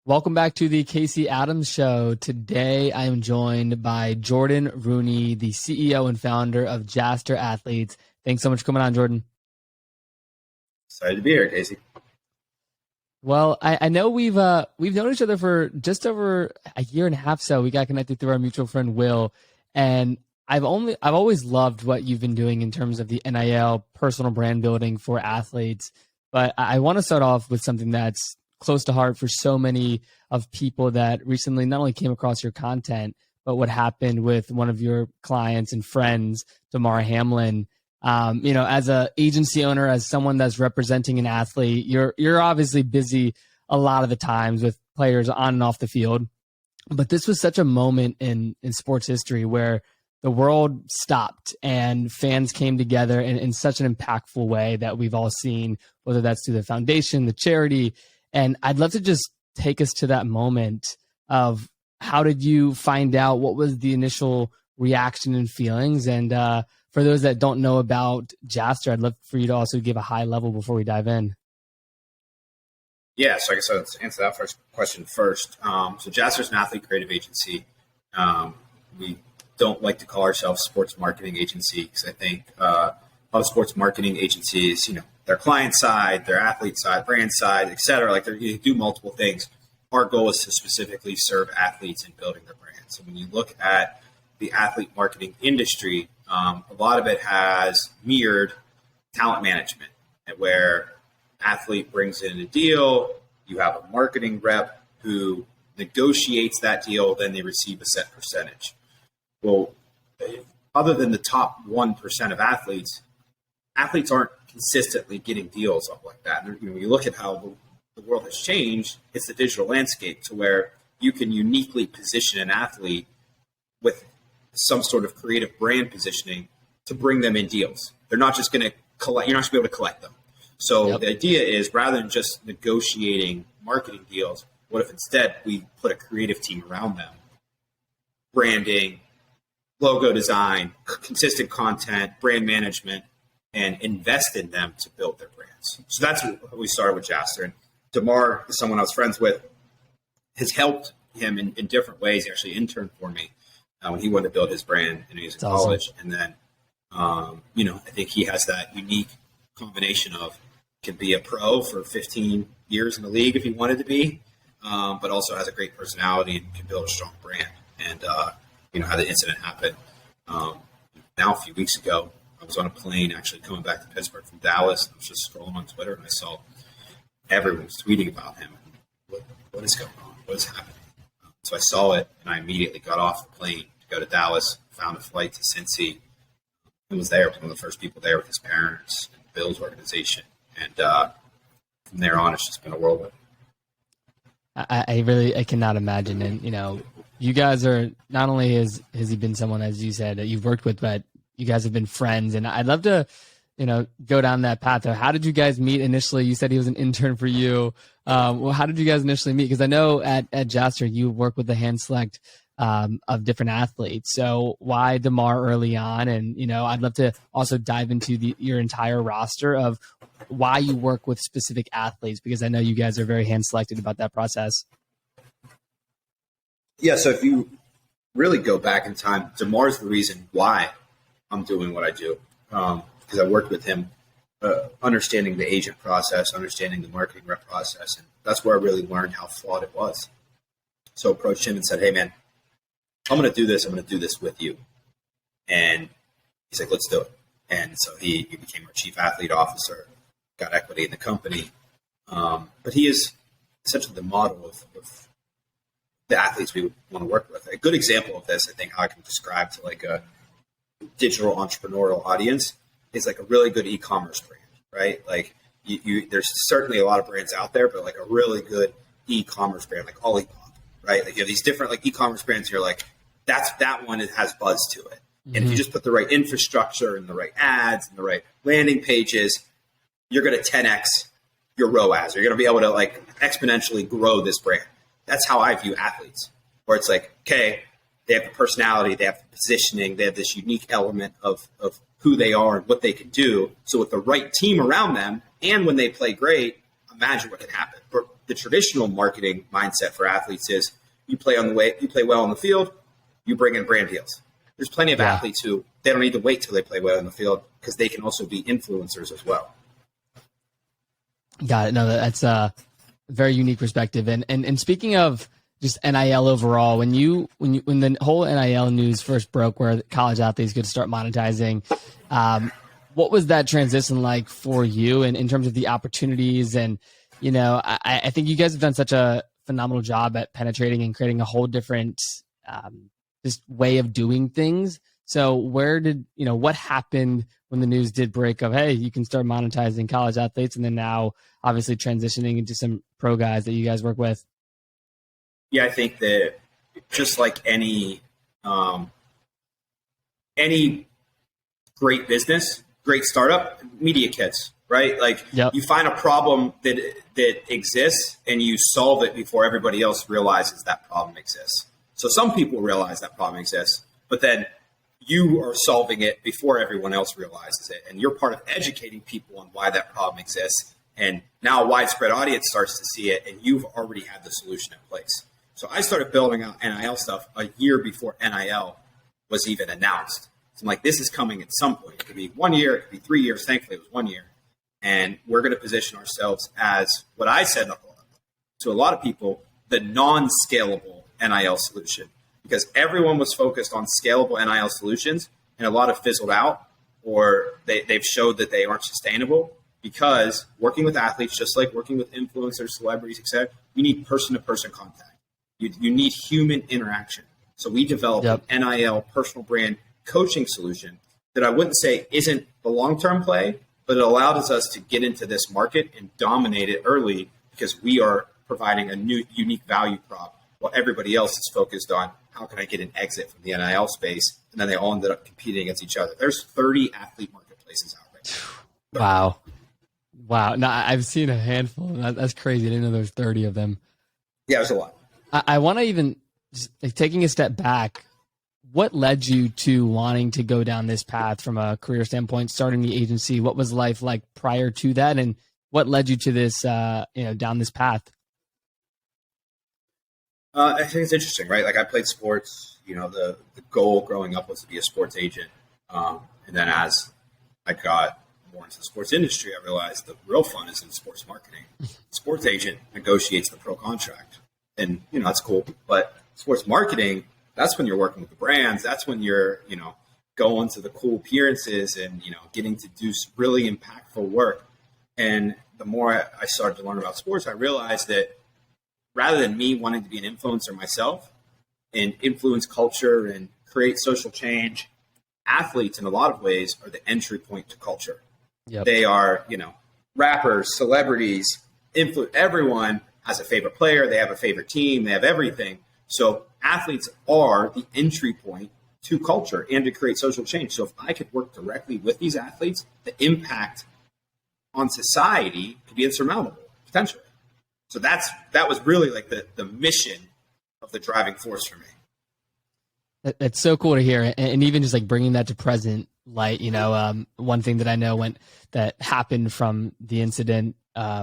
Welcome back to the Casey Adams Show. Today, I am joined by Jordon Rooney, the CEO and founder of Jaster Athletes. Thanks so much for coming on, Jordon. Excited to be here, Casey. Well, I know we've known each other for just over a year and a half. So we got connected through our mutual friend Will, and I've always loved what you've been doing in terms of the NIL personal brand building for athletes. But I want to start off with something that's close to heart for so many of people that recently not only came across your content, but what happened with one of your clients and friends, Damar Hamlin. As a agency owner, as someone that's representing an athlete, you're obviously busy a lot of the times with players on and off the field. But this was such a moment in sports history where the world stopped and fans came together in such an impactful way that we've all seen, whether that's through the foundation, the charity. And I'd love to just take us to that moment of how did you find out? What was the initial reaction and feelings? And for those that don't know about Jaster, I'd love for you to also give a high level before we dive in. Yeah, so I guess let's answer that first question first. So Jaster's an athlete creative agency. We don't like to call ourselves sports marketing agency because I think a lot of sports marketing agencies, their client side, their athlete side, brand side, et cetera, like they do multiple things. Our goal is to specifically serve athletes in building their brands. So when you look at the athlete marketing industry, a lot of it has mirrored talent management, where athlete brings in a deal, you have a marketing rep who negotiates that deal, then they receive a set percentage. Well, other than the top 1% of athletes aren't consistently getting deals up like that. And, when you look at how the world has changed, it's the digital landscape to where you can uniquely position an athlete with some sort of creative brand positioning to bring them in deals. They're not just going to collect, you're not going to be able to collect them. So The idea is rather than just negotiating marketing deals, what if instead we put a creative team around them, branding, logo design, consistent content, brand management, and invest in them to build their brands. So that's what we started with Jaster. And Damar is someone I was friends with, has helped him in different ways. He actually interned for me when he wanted to build his brand and he was in college. Awesome. And then, I think he has that unique combination of can be a pro for 15 years in the league if he wanted to be, but also has a great personality and can build a strong brand. And, how the incident happened. Now, a few weeks ago, I was on a plane actually coming back to Pittsburgh from Dallas. I was just scrolling on Twitter and I saw everyone was tweeting about him. What is going on? What is happening? So I saw it and I immediately got off the plane to go to Dallas, found a flight to Cincy, and was there. I was one of the first people there with his parents and Bill's organization. And from there on, it's just been a whirlwind. I cannot imagine. And, you guys are, not only has he been someone, as you said, that you've worked with, but you guys have been friends. And I'd love to, go down that path. How did you guys meet initially? You said he was an intern for you. How did you guys initially meet? Because I know at Jaster, you work with the hand select of different athletes. So why Damar early on? And, I'd love to also dive into your entire roster of why you work with specific athletes, because I know you guys are very hand selected about that process. Yeah, so if you really go back in time, Damar's the reason why I'm doing what I do, because I worked with him understanding the agent process, understanding the marketing rep process, and that's where I really learned how flawed it was. So I approached him and said, hey, man, I'm going to do this. I'm going to do this with you. And he's like, let's do it. And so he became our chief athlete officer, got equity in the company. But he is essentially the model of the athletes we would want to work with. A good example of this, I think, how I can describe to like a digital entrepreneurial audience is like a really good e-commerce brand, right? Like there's certainly a lot of brands out there, but like a really good e-commerce brand, like Olipop, right? Like you have these different like e-commerce brands. You're like, that one, it has buzz to it. Mm-hmm. And if you just put the right infrastructure and the right ads and the right landing pages, you're going to 10x your ROAS. You're going to be able to like exponentially grow this brand. That's how I view athletes, where it's like, okay, they have the personality, they have the positioning, they have this unique element of who they are and what they can do. So with the right team around them, and when they play great, imagine what can happen. But the traditional marketing mindset for athletes is you play well on the field, you bring in brand deals. There's plenty of athletes who they don't need to wait till they play well in the field because they can also be influencers as well. Got it. No, that's a very unique perspective. And speaking of just NIL overall, when the whole NIL news first broke, where college athletes could start monetizing, what was that transition like for you, and in terms of the opportunities? And I think you guys have done such a phenomenal job at penetrating and creating a whole different just way of doing things. So what happened when the news did break of, hey, you can start monetizing college athletes, and then now obviously transitioning into some pro guys that you guys work with? Yeah, I think that just like any great business, great startup, media kits, right? Like you find a problem that exists and you solve it before everybody else realizes that problem exists. So some people realize that problem exists, but then you are solving it before everyone else realizes it. And you're part of educating people on why that problem exists. And now a widespread audience starts to see it, and you've already had the solution in place. So I started building out NIL stuff a year before NIL was even announced. So I'm like, this is coming at some point. It could be 1 year, it could be 3 years. Thankfully, it was 1 year. And we're going to position ourselves as what I said to a lot of people, the non-scalable NIL solution, because everyone was focused on scalable NIL solutions, and a lot of fizzled out, or they've showed that they aren't sustainable, because working with athletes, just like working with influencers, celebrities, etc., you need person-to-person contact. You need human interaction. So we developed an NIL personal brand coaching solution that I wouldn't say isn't the long-term play, but it allowed us to get into this market and dominate it early, because we are providing a new unique value prop while everybody else is focused on how can I get an exit from the NIL space, and then they all ended up competing against each other. There's 30 athlete marketplaces out right now. Wow. No, I've seen a handful. That's crazy. I didn't know there's 30 of them. Yeah, there's a lot. I want to even, just taking a step back, what led you to wanting to go down this path from a career standpoint, starting the agency? What was life like prior to that? And what led you to this, down this path? I think it's interesting, right? Like I played sports, the goal growing up was to be a sports agent. And then as I got more into the sports industry, I realized the real fun is in sports marketing. Sports agent negotiates the pro contract, and, that's cool. But sports marketing, that's when you're working with the brands. That's when you're, going to the cool appearances and, getting to do really impactful work. And the more I started to learn about sports, I realized that rather than me wanting to be an influencer myself and influence culture and create social change, athletes in a lot of ways are the entry point to culture. They are, rappers, celebrities, everyone has a favorite player. They have a favorite team. They have everything. So athletes are the entry point to culture and to create social change. So if I could work directly with these athletes, the impact on society could be insurmountable, potentially. So that was really like the mission of the driving force for me. That's so cool to hear. And even just like bringing that to present light, one thing that I know that happened from the incident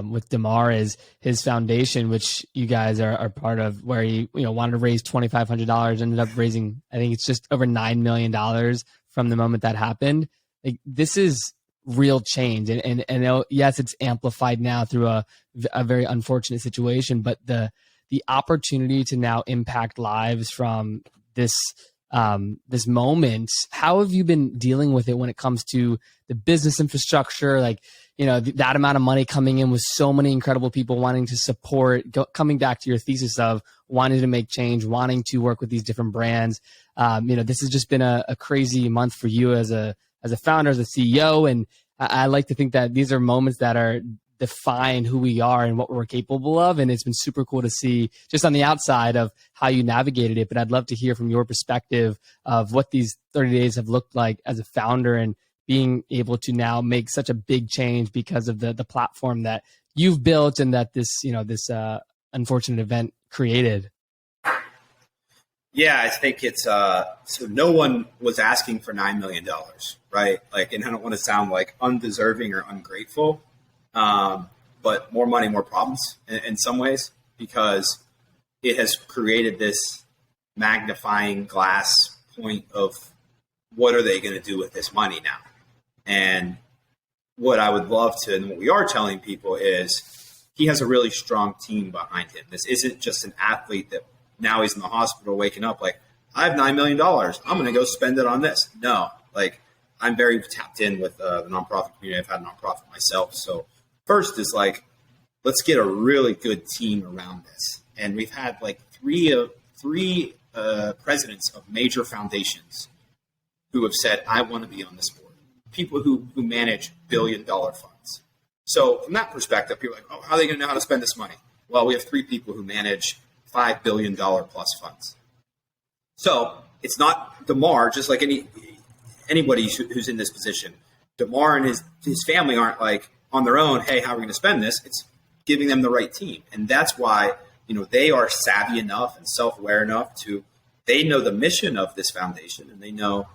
with Damar is his foundation, which you guys are part of, where he wanted to raise $2,500, ended up raising, I think it's just over $9 million from the moment that happened. Like, this is real change, and yes, it's amplified now through a very unfortunate situation, but the opportunity to now impact lives from this moment. How have you been dealing with it when it comes to the business infrastructure? Like, that amount of money coming in with so many incredible people wanting to support, coming back to your thesis of wanting to make change, wanting to work with these different brands. This has just been a crazy month for you as a founder, as a CEO. And I like to think that these are moments that are define who we are and what we're capable of. And it's been super cool to see just on the outside of how you navigated it. But I'd love to hear from your perspective of what these 30 days have looked like as a founder, and being able to now make such a big change because of the platform that you've built and that this unfortunate event created. Yeah, I think it's so no one was asking for $9 million, right? Like, and I don't want to sound like undeserving or ungrateful. but more money, more problems in some ways, because it has created this magnifying glass point of what are they going to do with this money now? And what I would love to, and what we are telling people is he has a really strong team behind him. This isn't just an athlete that now he's in the hospital waking up like, I have $9 million. I'm going to go spend it on this. No, like I'm very tapped in with the nonprofit community. I've had a nonprofit myself. So first is like, let's get a really good team around this. And we've had like three presidents of major foundations who have said, I want to be on this board. People who manage billion-dollar funds. So from that perspective, people are like, oh, how are they going to know how to spend this money? Well, we have three people who manage $5 billion plus funds. So it's not Damar, just like anybody who's in this position. Damar and his family aren't like on their own, hey, how are we going to spend this? It's giving them the right team. And that's why, they are savvy enough and self-aware enough they know the mission of this foundation, and they know,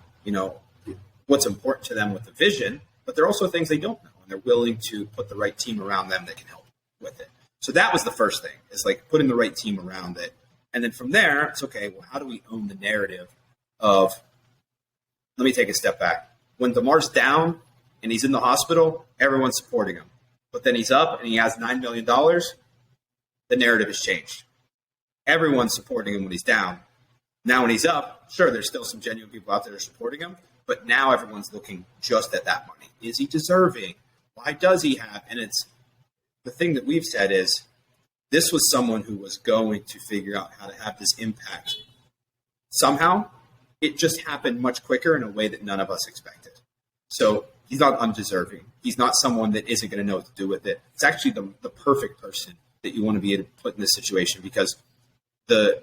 what's important to them with the vision, but there are also things they don't know, and they're willing to put the right team around them that can help with it. So that was the first thing, is like putting the right team around it. And then from there, it's okay, well, how do we own the narrative of, let me take a step back. When Damar's down and he's in the hospital, everyone's supporting him. But then he's up and he has $9 million, the narrative has changed. Everyone's supporting him when he's down. Now when he's up, sure, there's still some genuine people out there supporting him, but now everyone's looking just at that money. Is he deserving? Why does he have? And it's the thing that we've said is this was someone who was going to figure out how to have this impact. Somehow, it just happened much quicker in a way that none of us expected. So he's not undeserving. He's not someone that isn't going to know what to do with it. It's actually the perfect person that you want to be able to put in this situation, because the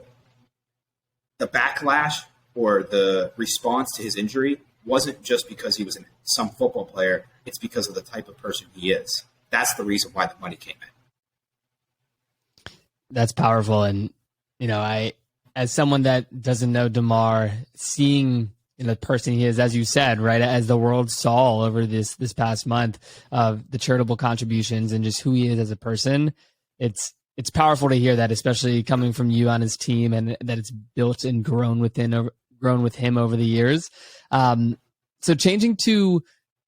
backlash or the response to his injury wasn't just because he was some football player. It's because of the type of person he is. That's the reason why the money came in. That's powerful. And, I, as someone that doesn't know Damar, seeing the person he is, as you said, right, as the world saw over this past month of the charitable contributions and just who he is as a person, it's powerful to hear that, especially coming from you on his team, and that it's built and grown with him over the years. So changing to,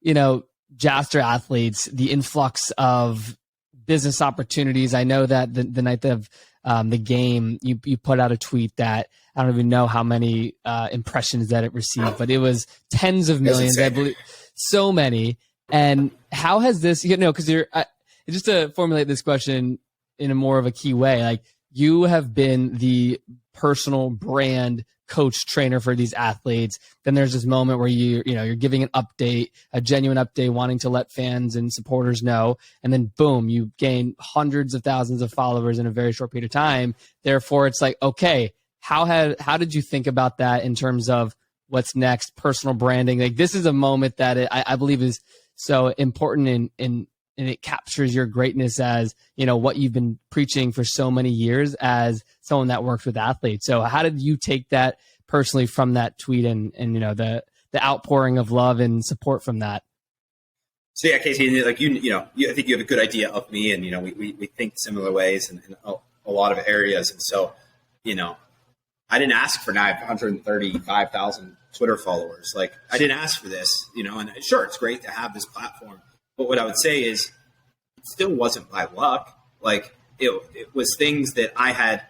Jaster Athletes, the influx of business opportunities. I know that the night of the game, you put out a tweet that I don't even know how many impressions that it received, but it was tens of millions, I believe, so many. And how has this, because just to formulate this question in a more of a key way, like you have been the personal brand coach trainer for these athletes. Then there's this moment where you're giving an update, a genuine update, wanting to let fans and supporters know, and then boom, you gain hundreds of thousands of followers in a very short period of time. Therefore, it's like, okay, how did you think about that in terms of what's next, personal branding? Like this is a moment that I believe is so important and it captures your greatness as, what you've been preaching for so many years as someone that works with athletes. So how did you take that personally from that tweet and the outpouring of love and support from that? So yeah, Casey, like I think you have a good idea of me, and we think similar ways in a lot of areas. And so, I didn't ask for 935,000 Twitter followers. Like I didn't ask for this, and sure, it's great to have this platform. But what I would say is it still wasn't by luck. Like it was things that I had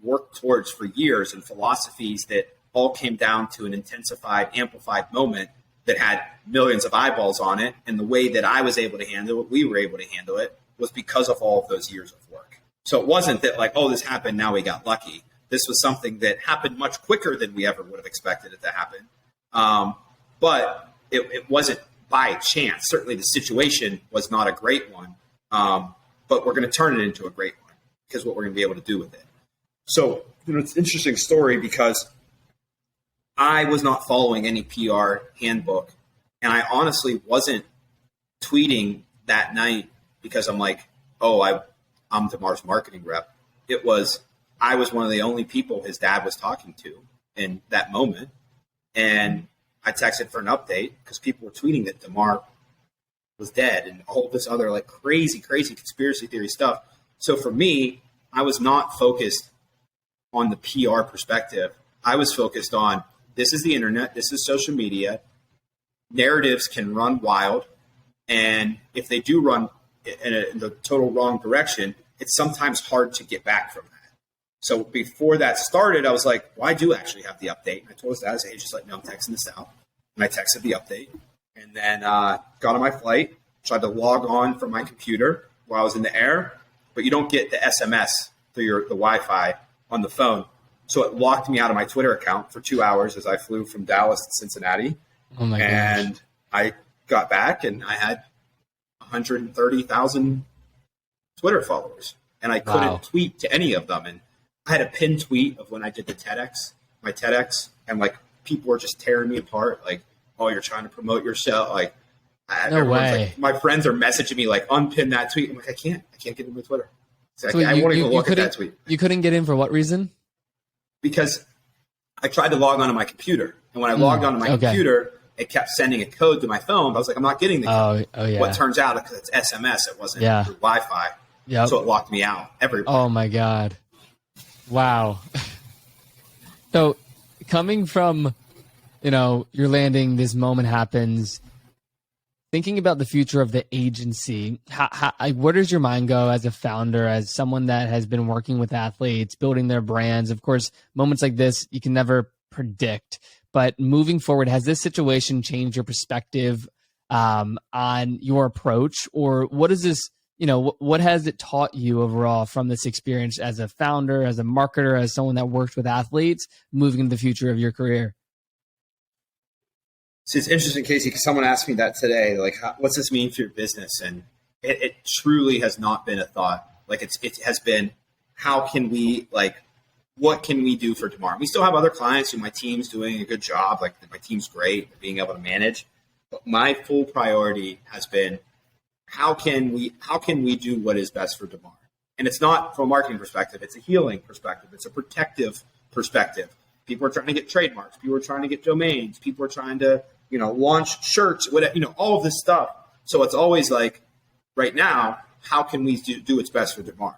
worked towards for years, and philosophies that all came down to an intensified, amplified moment that had millions of eyeballs on it. And the way that I was able to handle it, we were able to handle it, was because of all of those years of work. So it wasn't that like, oh, this happened, now we got lucky. This was something that happened much quicker than we ever would have expected it to happen. But it wasn't by chance. Certainly the situation was not a great one, but we're going to turn it into a great one because what we're going to be able to do with it. So it's an interesting story because I was not following any PR handbook, and I honestly wasn't tweeting that night because I'm like, oh, I'm Damar's marketing rep. I was one of the only people his dad was talking to in that moment, and I texted for an update because people were tweeting that Damar was dead and all this other like crazy conspiracy theory stuff. So for me, I was not focused on the PR perspective. I was focused on, this is the internet, this is social media. Narratives can run wild. And if they do run in the total wrong direction, it's sometimes hard to get back from that. So before that started, I was like, well, I do actually have the update. And I told his dad, I said, hey, just let me know I'm texting this out. And I texted the update. And then got on my flight, tried to log on from my computer while I was in the air. But you don't get the SMS through the Wi-Fi on the phone. So it locked me out of my Twitter account for 2 hours as I flew from Dallas to Cincinnati. Oh my gosh. And I got back and I had 130,000 Twitter followers. And I couldn't tweet to any of them. And I had a pinned tweet of when I did my TEDx, and like people were just tearing me apart. Like, oh, you're trying to promote yourself. Like, no way. Like, my friends are messaging me like, unpin that tweet. I'm like, I can't get into my Twitter. So I won't even look at that tweet. You couldn't get in for what reason? Because I tried to log onto my computer, and when I logged onto my computer, it kept sending a code to my phone. I was like, I'm not getting the code. Oh, yeah. What turns out, because it's SMS, it wasn't through Wi-Fi. Yep. So it locked me out everywhere. Oh my God. Wow. So coming from, you're landing, this moment happens, thinking about the future of the agency, where does your mind go as a founder, as someone that has been working with athletes, building their brands? Of course, moments like this, you can never predict, but moving forward, has this situation changed your perspective on your approach, or what is this, what has it taught you overall from this experience as a founder, as a marketer, as someone that works with athletes, moving into the future of your career? So it's interesting, Casey, because someone asked me that today, like, what's this mean for your business? And it truly has not been a thought. Like, it has been, how can we, like, what can we do for tomorrow? We still have other clients who my team's doing a good job. Like, my team's great at being able to manage. But my full priority has been, how can we do what is best for Damar? And it's not from a marketing perspective. It's a healing perspective. It's a protective perspective. People are trying to get trademarks. People are trying to get domains. People are trying to, launch shirts, whatever, all of this stuff. So it's always like, right now, how can we do what's best for Damar?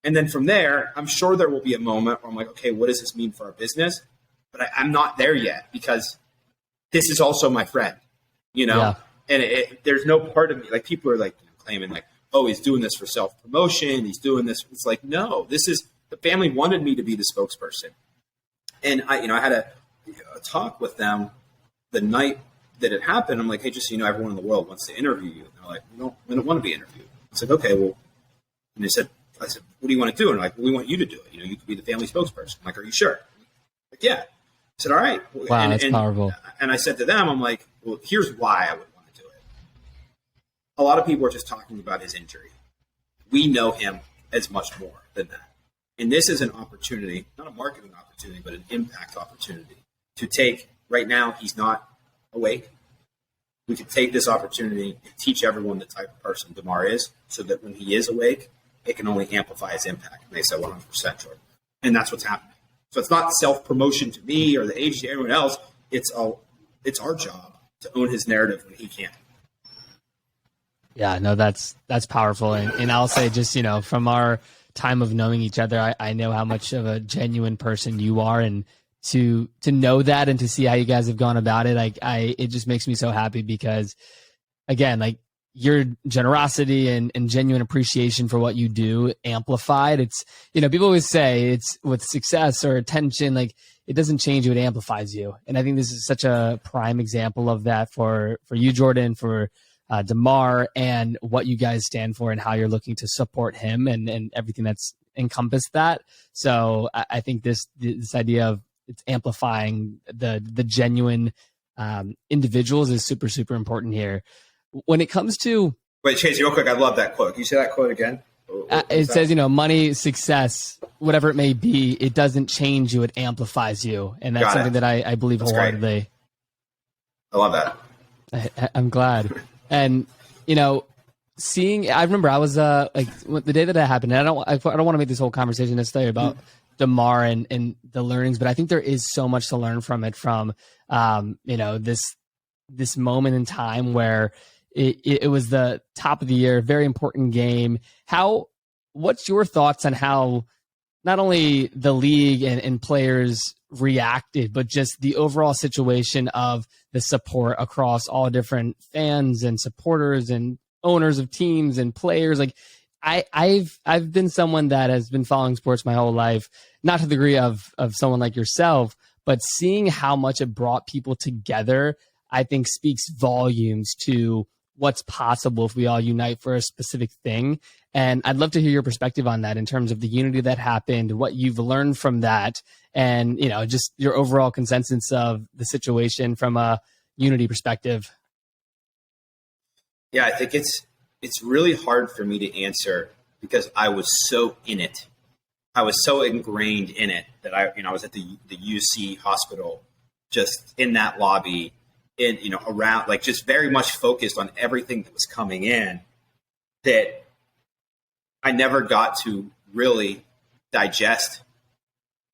And then from there, I'm sure there will be a moment where I'm like, okay, what does this mean for our business? But I'm not there yet, because this is also my friend, Yeah. And there's no part of me, like, people are like claiming like, oh, he's doing this for self-promotion. He's doing this. It's like, no, this is, the family wanted me to be the spokesperson. And I had a talk with them the night that it happened. I'm like, hey, just so you know, everyone in the world wants to interview you. And they're like, we don't want to be interviewed. I said, okay, well, and I said, what do you want to do? And they're like, well, we want you to do it. You could be the family spokesperson. I'm like, are you sure? Like, yeah. I said, all right. Wow, that's powerful. And I said to them, I'm like, well, here's why I would want to do it. A lot of people are just talking about his injury. We know him as much more than that. And this is an opportunity, not a marketing opportunity, but an impact opportunity to take. Right now, he's not awake. We could take this opportunity and teach everyone the type of person Damar is, so that when he is awake, it can only amplify his impact. And they said 100%, Jordan. And that's what's happening. So it's not self-promotion to me or the agency or everyone else. It's our job to own his narrative when he can't. Yeah, no, that's powerful. And I'll say, just, from our time of knowing each other, I know how much of a genuine person you are, and to know that and to see how you guys have gone about it, it just makes me so happy, because again, like, your generosity and genuine appreciation for what you do amplified. It's, people always say it's with success or attention, like, it doesn't change you, it amplifies you. And I think this is such a prime example of that for you, Jordan, for Damar, and what you guys stand for and how you're looking to support him and everything that's encompassed that. So I think this idea of it's amplifying the genuine individuals is super, super important here. When it comes to... Wait, Chase, real quick, I love that quote. Can you say that quote again? It says, money, success, whatever it may be, it doesn't change you, it amplifies you. And that's something that I believe wholeheartedly. I love that. I'm glad. And, I remember I was like, the day that it happened, and I don't want to make this whole conversation necessarily about Damar and the learnings, but I think there is so much to learn from it, from, this moment in time where it was the top of the year, very important game. What's your thoughts on how not only the league and players reacted, but just the overall situation of the support across all different fans and supporters and owners of teams and players? Like I've been someone that has been following sports my whole life, not to the degree of someone like yourself, but seeing how much it brought people together, I think speaks volumes to what's possible if we all unite for a specific thing. And I'd love to hear your perspective on that in terms of the unity that happened, what you've learned from that, and, you know, just your overall consensus of the situation from a unity perspective. Yeah, I think it's really hard for me to answer because I was so in it. I was so ingrained in it that I was at the UC hospital, just in that lobby, around, like, just very much focused on everything that was coming in, that I never got to really digest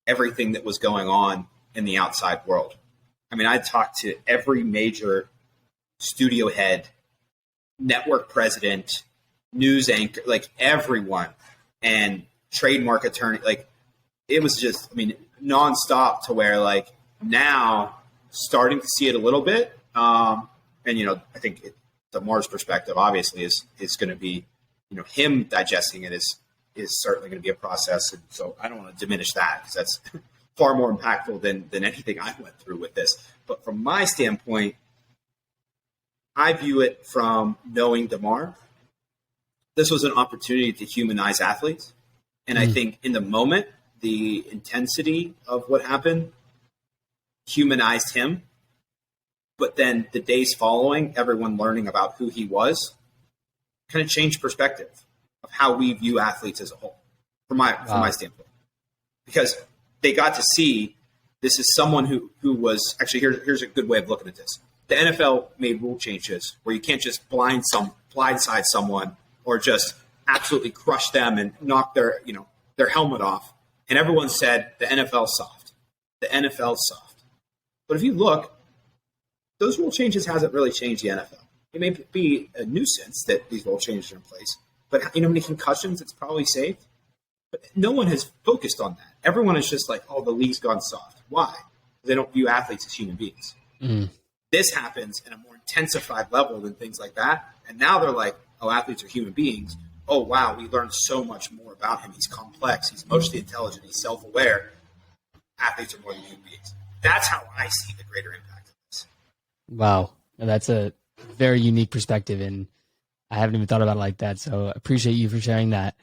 everything that was going on in the outside world. I mean, I talked to every major studio head, network president, news anchor, like everyone, and trademark attorney. Like, it was just, nonstop, to where, like, now starting to see it a little bit. I think Damar's perspective obviously is going to be, him digesting it is certainly going to be a process. And so I don't want to diminish that, because that's far more impactful than anything I went through with this. But from my standpoint, I view it from knowing Damar. This was an opportunity to humanize athletes. And I think in the moment, the intensity of what happened humanized him. But then the days following, everyone learning about who he was, kind of changed perspective of how we view athletes as a whole, from my standpoint. Because they got to see this is someone who was actually, here's a good way of looking at this. The NFL made rule changes where you can't just blindside someone or just absolutely crush them and knock their helmet off. And everyone said the NFL's soft. The NFL's soft. But if you look, those rule changes hasn't really changed the NFL. It may be a nuisance that these rule changes are in place, but how many concussions it's probably saved? But no one has focused on that. Everyone is just like, oh, the league's gone soft. Why? They don't view athletes as human beings. This happens in a more intensified level than things like that. And now they're like, oh, athletes are human beings. Oh, wow, we learned so much more about him. He's complex. He's emotionally intelligent. He's self-aware. Athletes are more than human beings. That's how I see the greater impact of this. Wow. That's a very unique perspective, and I haven't even thought about it like that. So I appreciate you for sharing that.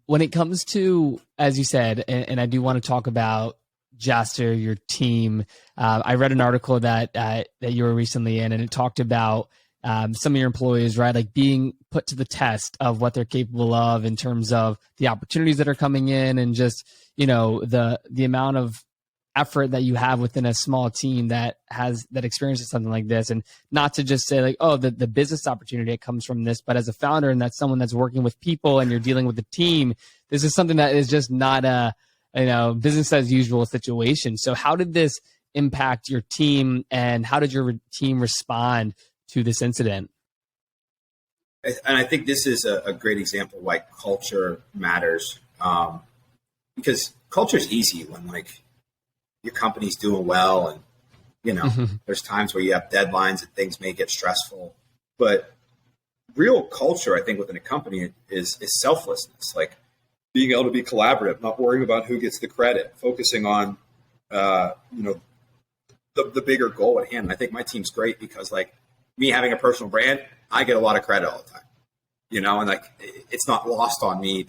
When it comes to, as you said, and I do want to talk about Jaster, your team. I read an article that you were recently in, and it talked about some of your employees, right? Like being put to the test of what they're capable of in terms of the opportunities that are coming in, and just, the amount of effort that you have within a small team that experiences something like this. And not to just say like, oh, the business opportunity that comes from this, but as a founder, and that's someone that's working with people and you're dealing with the team, this is something that is just not a, business as usual situation. So how did this impact your team, and how did your team respond to this incident? And I think this is a great example why culture matters, because culture is easy when, like, your company's doing well, and there's times where you have deadlines and things may get stressful. But real culture, I think, within a company is selflessness, like being able to be collaborative, not worrying about who gets the credit, focusing on the bigger goal at hand. And I think my team's great because, like, me having a personal brand, I get a lot of credit all the time, and, like, it's not lost on me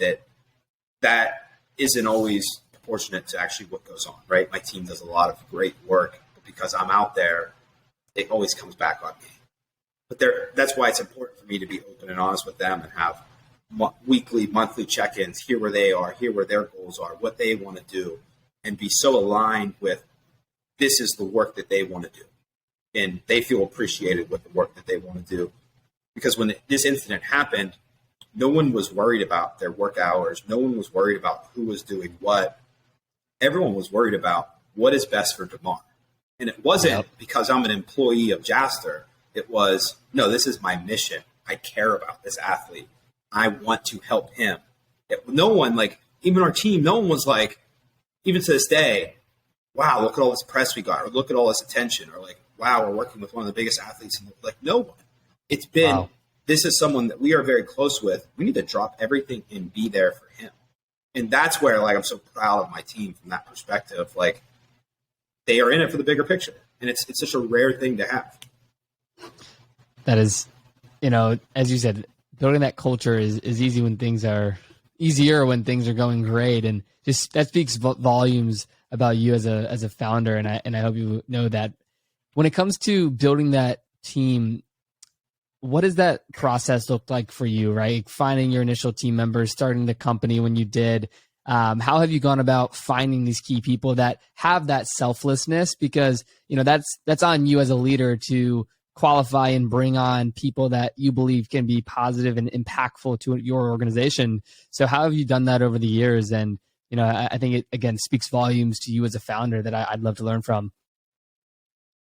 that isn't always proportionate to actually what goes on, right? My team does a lot of great work, but because I'm out there, it always comes back on me. But that's why it's important for me to be open and honest with them and have weekly, monthly check-ins, hear where they are, hear where their goals are, what they want to do, and be so aligned with this is the work that they want to do. And they feel appreciated with the work that they want to do. Because when this incident happened, no one was worried about their work hours. No one was worried about who was doing what. Everyone was worried about what is best for Damar. And it wasn't because I'm an employee of Jaster. It was, no, this is my mission. I care about this athlete. I want to help him. No one, like, even our team, no one was like, even to this day, wow, look at all this press we got, or look at all this attention, or like, wow, we're working with one of the biggest athletes in the, like, no one. It's been, wow, this is someone that we are very close with. We need to drop everything and be there for him. And that's where, like, I'm so proud of my team from that perspective. Like, they are in it for the bigger picture. And it's such a rare thing to have. That is, as you said, building that culture is easy when things are easier, when things are going great. And just that speaks volumes about you as a founder. And I hope you know that when it comes to building that team, what does that process look like for you, right? Finding your initial team members, starting the company when you did. How have you gone about finding these key people that have that selflessness? Because, that's on you as a leader to qualify and bring on people that you believe can be positive and impactful to your organization. So how have you done that over the years? And, I think it, again, speaks volumes to you as a founder that I'd love to learn from.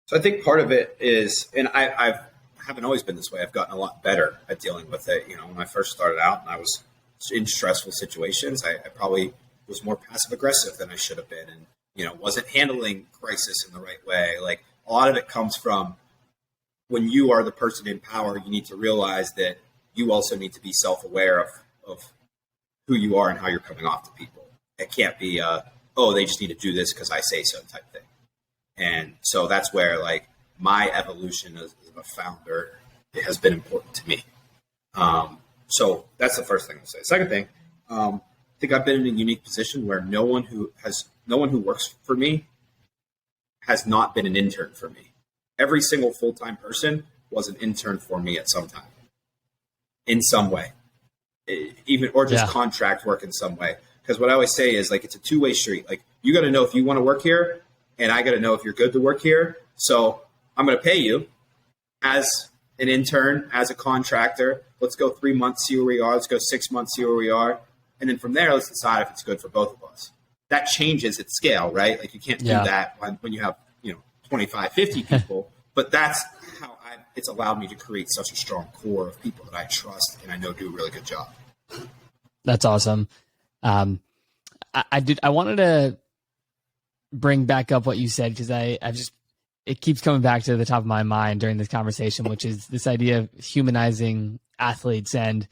So I think part of it is, and I haven't always been this way. I've gotten a lot better at dealing with it. When I first started out and I was in stressful situations, I probably was more passive aggressive than I should have been, and wasn't handling crisis in the right way. Like, a lot of it comes from when you are the person in power, you need to realize that you also need to be self-aware of who you are and how you're coming off to people. It can't be, they just need to do this because I say so type thing. And so that's where, like, my evolution as a founder, it has been important to me. So that's the first thing I'll say. Second thing, I think I've been in a unique position where no one who works for me has not been an intern for me. Every single full-time person was an intern for me at some time, in some way, or just contract work in some way. Because what I always say is, like, it's a two-way street. Like, you got to know if you want to work here, and I got to know if you're good to work here. So I'm going to pay you as an intern, as a contractor. Let's go 3 months, see where we are. Let's go 6 months, see where we are. And then from there, let's decide if it's good for both of us. That changes at scale, right? Like, you can't do that when you have, 25, 50 people. But that's how it's allowed me to create such a strong core of people that I trust and I know do a really good job. That's awesome. I wanted to bring back up what you said, because it keeps coming back to the top of my mind during this conversation, which is this idea of humanizing athletes. And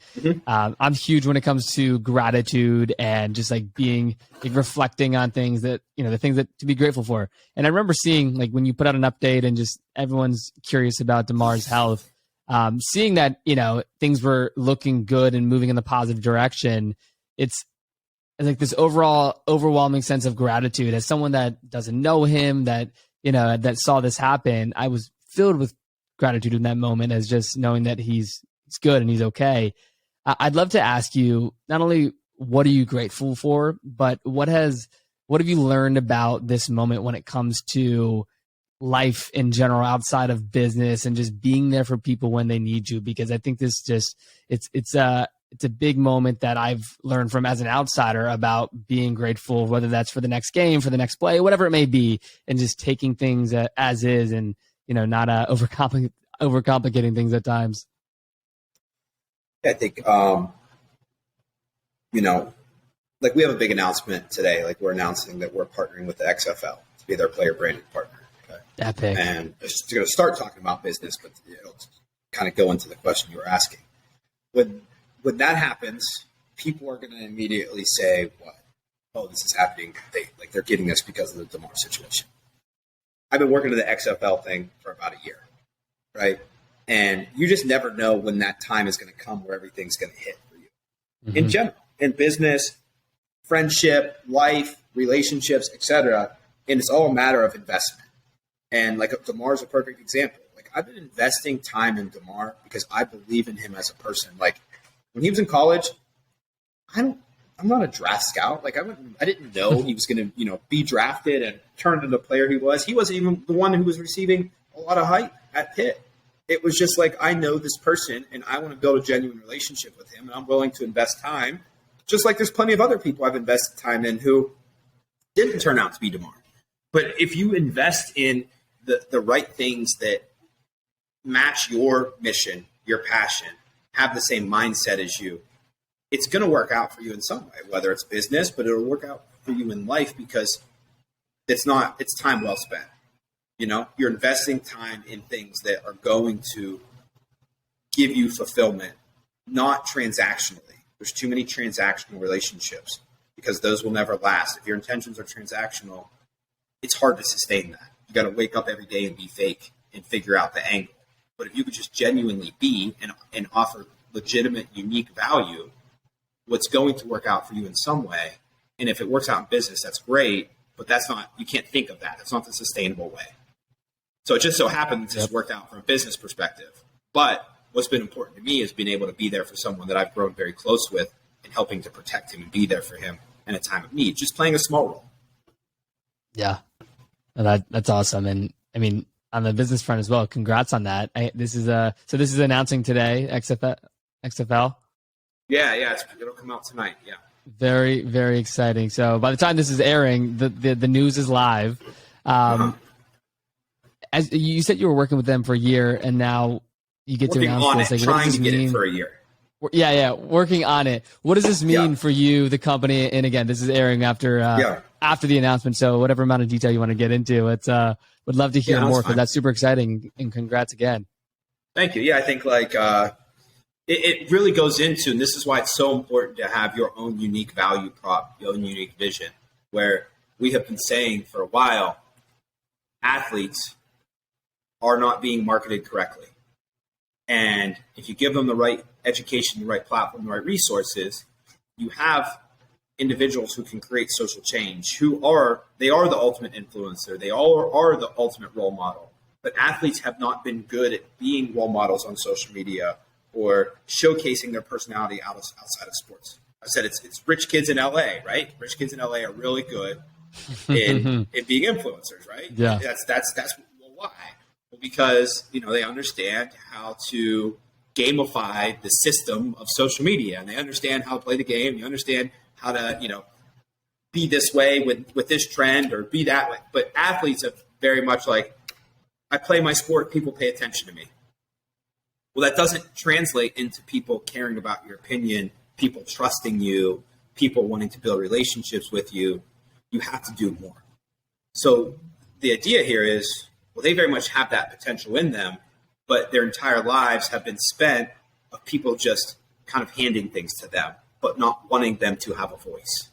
I'm huge when it comes to gratitude and just like reflecting on things that, the things that to be grateful for. And I remember seeing, like, when you put out an update and just everyone's curious about Damar's health, seeing that, things were looking good and moving in the positive direction. It's like this overall overwhelming sense of gratitude as someone that doesn't know him, that saw this happen. I was filled with gratitude in that moment, as just knowing that he's good and he's okay. I'd love to ask you, not only what are you grateful for, but what have you learned about this moment when it comes to life in general, outside of business, and just being there for people when they need you? Because I think this it's a big moment that I've learned from as an outsider about being grateful, whether that's for the next game, for the next play, whatever it may be, and just taking things as is, and not overcomplicating things at times. I think like, we have a big announcement today. Like, we're announcing that we're partnering with the XFL to be their player branded partner. Okay? Epic. And I'm just going to start talking about business, but kind of go into the question you were asking. When that happens, people are going to immediately say, "What? Oh, this is happening." They're getting this because of the Damar situation. I've been working to the XFL thing for about a year, right? And you just never know when that time is going to come where everything's going to hit for you. In general, in business, friendship, life, relationships, etc. And it's all a matter of investment. And like, Damar's a perfect example. Like, I've been investing time in Damar because I believe in him as a person. Like, when he was in college, I'm not a draft scout. Like, I didn't know he was going to, be drafted and turn into the player he was. He wasn't even the one who was receiving a lot of hype at Pitt. It was just like, I know this person and I want to build a genuine relationship with him, and I'm willing to invest time. Just like there's plenty of other people I've invested time in who didn't turn out to be Damar. But if you invest in the right things that match your mission, your passion, have the same mindset as you, it's going to work out for you in some way, whether it's business, but it'll work out for you in life because it's time well spent. You're investing time in things that are going to give you fulfillment, not transactionally. There's too many transactional relationships because those will never last. If your intentions are transactional, it's hard to sustain that. You got to wake up every day and be fake and figure out the angle. But if you could just genuinely be and offer legitimate, unique value, what's going to work out for you in some way. And if it works out in business, that's great, but you can't think of that. It's not the sustainable way. So it just so happens it's worked out from a business perspective. But what's been important to me is being able to be there for someone that I've grown very close with and helping to protect him and be there for him in a time of need, just playing a small role. Yeah. That's awesome. And I mean, on the business front as well, congrats on that. This is announcing today, XFL. Yeah, it'll come out tonight. Yeah. Very, very exciting. So by the time this is airing, the news is live. As you said, you were working with them for a year, and now you get to announce this. Trying to get it for a year. Yeah, working on it. What does this mean for you, the company? And again, this is airing after the announcement. So whatever amount of detail you want to get into, would love to hear more because that's super exciting. And congrats again. Thank you. Yeah, I think it really goes into, and this is why it's so important to have your own unique value prop, your own unique vision, where we have been saying for a while, athletes are not being marketed correctly. And if you give them the right education, the right platform, the right resources, you have individuals who can create social change, they are the ultimate influencer. They all are the ultimate role model. But athletes have not been good at being role models on social media or showcasing their personality outside of sports. I said it's rich kids in LA, right? Rich kids in LA are really good in being influencers, right? Yeah. That's why. Well, because they understand how to gamify the system of social media, and they understand how to play the game. You understand how to be this way with this trend or be that way. But athletes are very much like, I play my sport, people pay attention to me. Well, that doesn't translate into people caring about your opinion, people trusting you, people wanting to build relationships with you. You have to do more. So the idea here is, well, they very much have that potential in them, but their entire lives have been spent of people just kind of handing things to them, but not wanting them to have a voice.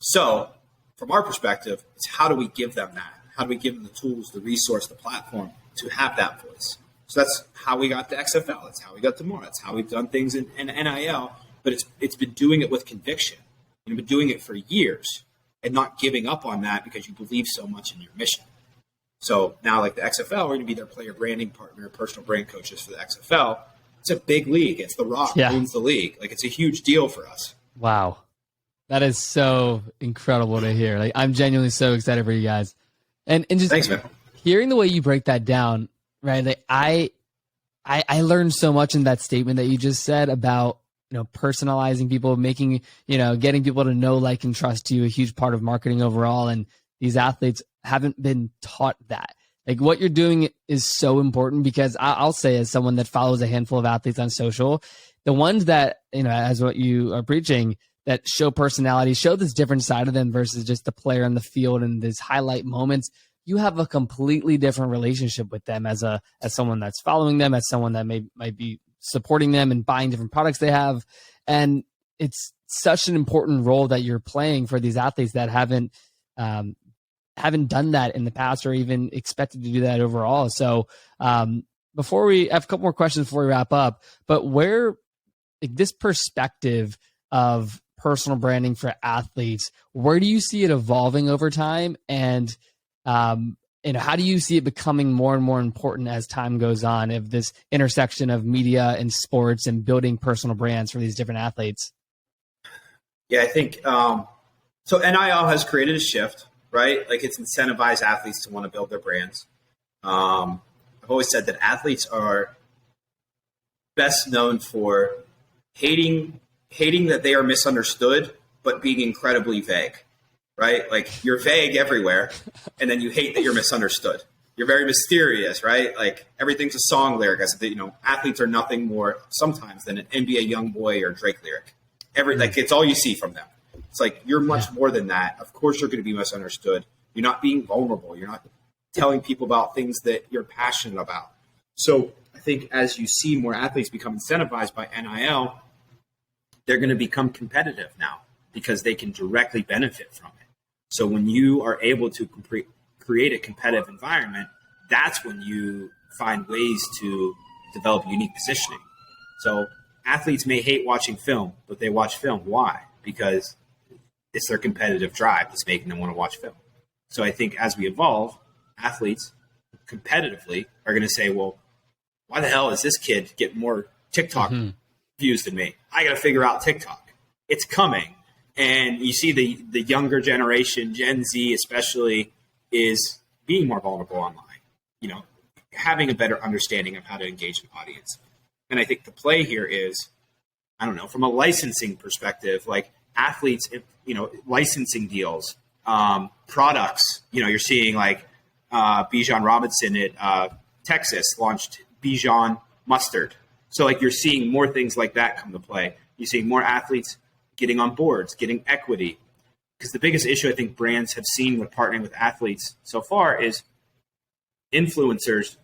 So from our perspective, it's how do we give them that? How do we give them the tools, the resource, the platform to have that voice? So that's how we got to XFL. That's how we got to more. That's how we've done things in NIL, but it's been doing it with conviction. You've been doing it for years and not giving up on that because you believe so much in your mission. So now, like the XFL, we're going to be their player branding partner, personal brand coaches for the XFL. It's a big league. It's The Rock who owns the league. It's a huge deal for us. Wow. That is so incredible to hear. I'm genuinely so excited for you guys. And just Thanks, man. Hearing the way you break that down, right? I learned so much in that statement that you just said about, personalizing people, making, getting people to know, like, and trust you, a huge part of marketing overall. And these athletes haven't been taught that. Like, what you're doing is so important because I'll say, as someone that follows a handful of athletes on social, the ones that, as what you are preaching, that show personality, show this different side of them versus just the player on the field and these highlight moments, you have a completely different relationship with them as someone that's following them, as someone that might be supporting them and buying different products they have. And it's such an important role that you're playing for these athletes that haven't done that in the past or even expected to do that overall. So before we have a couple more questions before we wrap up, but where this perspective of personal branding for athletes, where do you see it evolving over time? And how do you see it becoming more and more important as time goes on, of this intersection of media and sports and building personal brands for these different athletes? Yeah, I think so. NIL has created a shift, right? Like, it's incentivized athletes to want to build their brands. I've always said that athletes are best known for hating that they are misunderstood, but being incredibly vague, right? Like, you're vague everywhere, and then you hate that you're misunderstood. you're very mysterious, right? Like everything's a song lyric. I said that, you know, athletes are nothing more sometimes than an NBA Youngboy or Drake lyric. Like it's all you see from them. It's like, you're much more than that. Of course you're going to be misunderstood. You're not being vulnerable. You're not telling people about things that you're passionate about. So I think as you see more athletes become incentivized by NIL, they're going to become competitive now because they can directly benefit from it. So when you are able to create a competitive environment, that's when you find ways to develop unique positioning. So athletes may hate watching film, but they watch film. Why? Because it's their competitive drive that's making them want to watch film. So I think as we evolve, athletes competitively are going to say, well, why the hell is this kid getting more TikTok views than me? I got to figure out TikTok. It's coming. And you see the younger generation, Gen Z especially, is being more vulnerable online, you know, having a better understanding of how to engage an audience. And I think the play here is, I don't know, from a licensing perspective, like athletes, you know, licensing deals, products, you know, you're seeing like Bijan Robinson at Texas launched Bijan mustard. So like you're seeing more things like that come to play. You're seeing more athletes getting on boards, getting equity. Because the biggest issue I think brands have seen with partnering with athletes so far is influencers,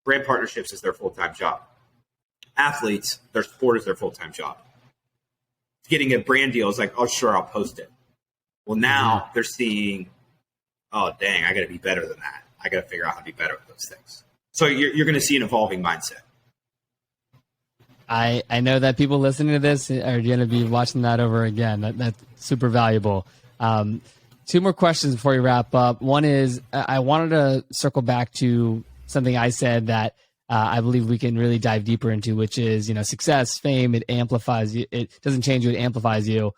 brand partnerships is their full-time job. Athletes, their sport is their full-time job. Getting a brand deal is like, oh, sure, I'll post it. Well, now they're seeing, oh, dang, I got to be better than that. I got to figure out how to be better with those things. So you're going to see an evolving mindset. I know that people listening to this are going to be watching that over again. That's super valuable. Two more questions before we wrap up. One is I wanted to circle back to something I said that I believe we can really dive deeper into, which is, you know, success, fame, it amplifies you. It doesn't change you, it amplifies you.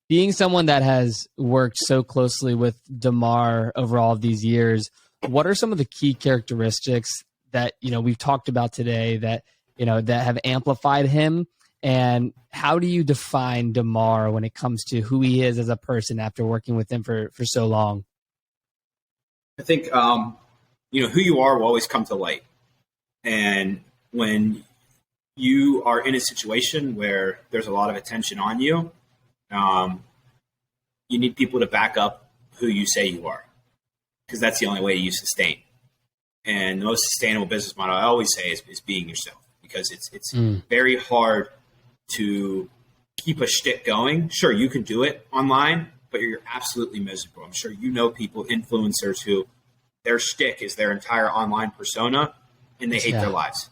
Being someone that has worked so closely with Damar over all of these years, what are some of the key characteristics that, you know, we've talked about today that, you know, that have amplified him? And how do you define Damar when it comes to who he is as a person after working with him for so long? I think, you know, who you are will always come to light. And when you are in a situation where there's a lot of attention on you, you need people to back up who you say you are, because that's the only way you sustain. And the most sustainable business model I always say is being yourself, because it's very hard to keep a shtick going. Sure, you can do it online, but you're absolutely miserable. I'm sure you know people, influencers, who their shtick is their entire online persona, and they hate their lives.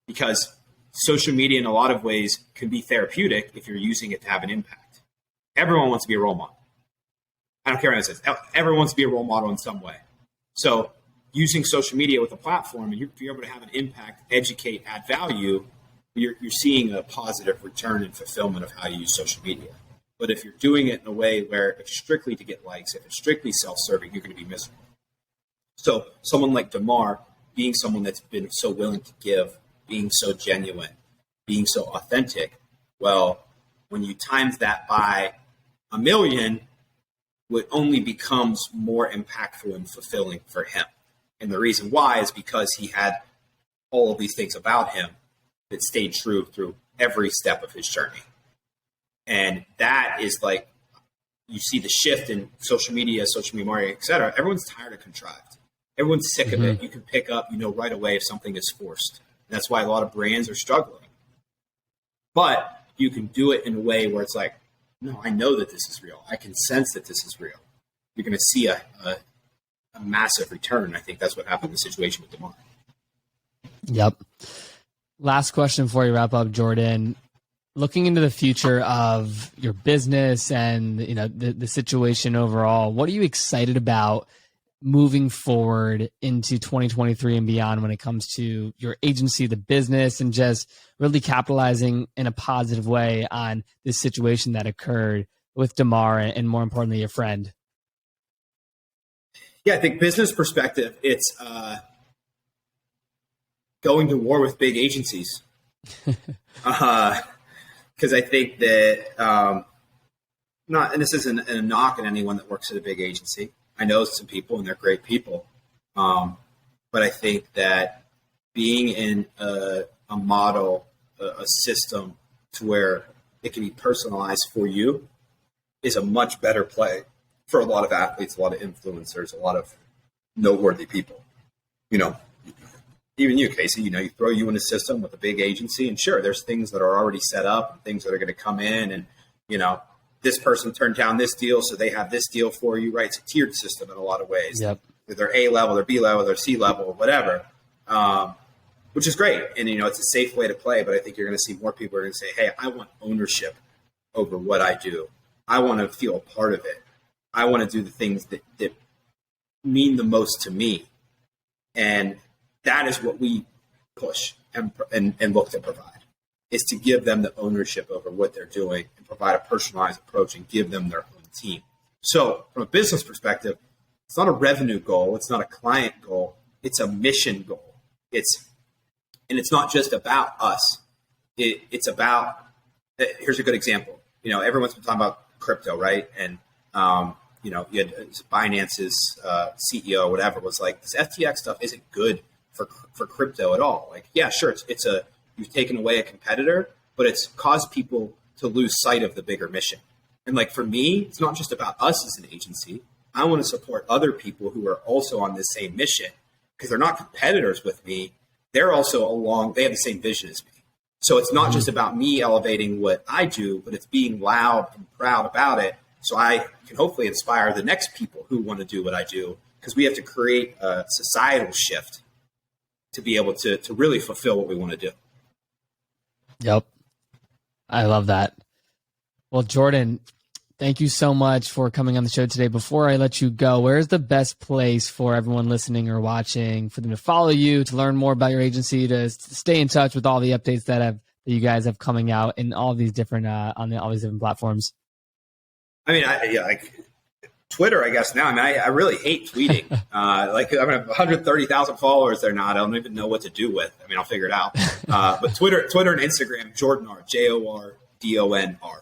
Because social media in a lot of ways can be therapeutic if you're using it to have an impact. Everyone wants to be a role model. I don't care what it says. Everyone wants to be a role model in some way. So using social media with a platform, and you're able to have an impact, educate, add value, you're seeing a positive return and fulfillment of how you use social media. But if you're doing it in a way where it's strictly to get likes, if it's strictly self-serving, you're going to be miserable. So someone like Damar, being someone that's been so willing to give, being so genuine, being so authentic, well, when you times that by 1 million, it only becomes more impactful and fulfilling for him. And the reason why is because he had all of these things about him that stayed true through every step of his journey. And that is like, you see the shift in social media marketing, et cetera. Everyone's tired of contrived. Everyone's sick of it. You can pick up, you know, right away if something is forced. And that's why a lot of brands are struggling. But you can do it in a way where it's like, no, I know that this is real. I can sense that this is real. You're going to see a massive return. I think that's what happened in the situation with Damar. Yep. Last question before you wrap up, Jordon. Looking into the future of your business and, you know, the situation overall, what are you excited about moving forward into 2023 and beyond when it comes to your agency, the business, and just really capitalizing in a positive way on this situation that occurred with Damar and more importantly, your friend? Yeah, I think business perspective, it's going to war with big agencies. Because I think that, and this isn't a knock on anyone that works at a big agency. I know some people and they're great people. But but I think that being in a model, a system to where it can be personalized for you is a much better play for a lot of athletes, a lot of influencers, a lot of noteworthy people. You know, even you, Casey, you throw you in a system with a big agency, and sure, there's things that are already set up and things that are going to come in, and, this person turned down this deal, so they have this deal for you, right? It's a tiered system in a lot of ways. Yep. They're A level, they're B level, they're C level, whatever, which is great. And, it's a safe way to play, but I think you're going to see more people are going to say, hey, I want ownership over what I do. I want to feel a part of it. I want to do the things that mean the most to me. And that is what we push and look to provide, is to give them the ownership over what they're doing and provide a personalized approach and give them their own team. So from a business perspective, it's not a revenue goal. It's not a client goal. It's a mission goal. And it's not just about us. It's about, here's a good example. Everyone's been talking about crypto, right? And, you had Binance's CEO, whatever, was like, this FTX stuff isn't good for crypto at all. Like, yeah, sure, you've taken away a competitor, but it's caused people to lose sight of the bigger mission. And like, for me, it's not just about us as an agency. I want to support other people who are also on this same mission, because they're not competitors with me. They're also they have the same vision as me. So it's not just about me elevating what I do, but it's being loud and proud about it, so I can hopefully inspire the next people who want to do what I do, because we have to create a societal shift to be able to really fulfill what we want to do. Yep. I love that. Well, Jordon, thank you so much for coming on the show today. Before I let you go, where's the best place for everyone listening or watching for them to follow you, to learn more about your agency, to stay in touch with all the updates that you guys have coming out in all these different all these different platforms? I mean, like Twitter, I guess now. I mean, I really hate tweeting. I have 130,000 followers there now. I don't even know what to do with. I mean, I'll figure it out. But Twitter and Instagram, Jordon R, JORDONR.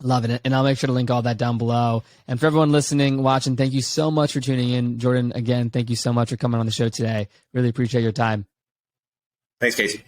Loving it. And I'll make sure to link all that down below. And for everyone listening, watching, thank you so much for tuning in. Jordon, again, thank you so much for coming on the show today. Really appreciate your time. Thanks, Casey.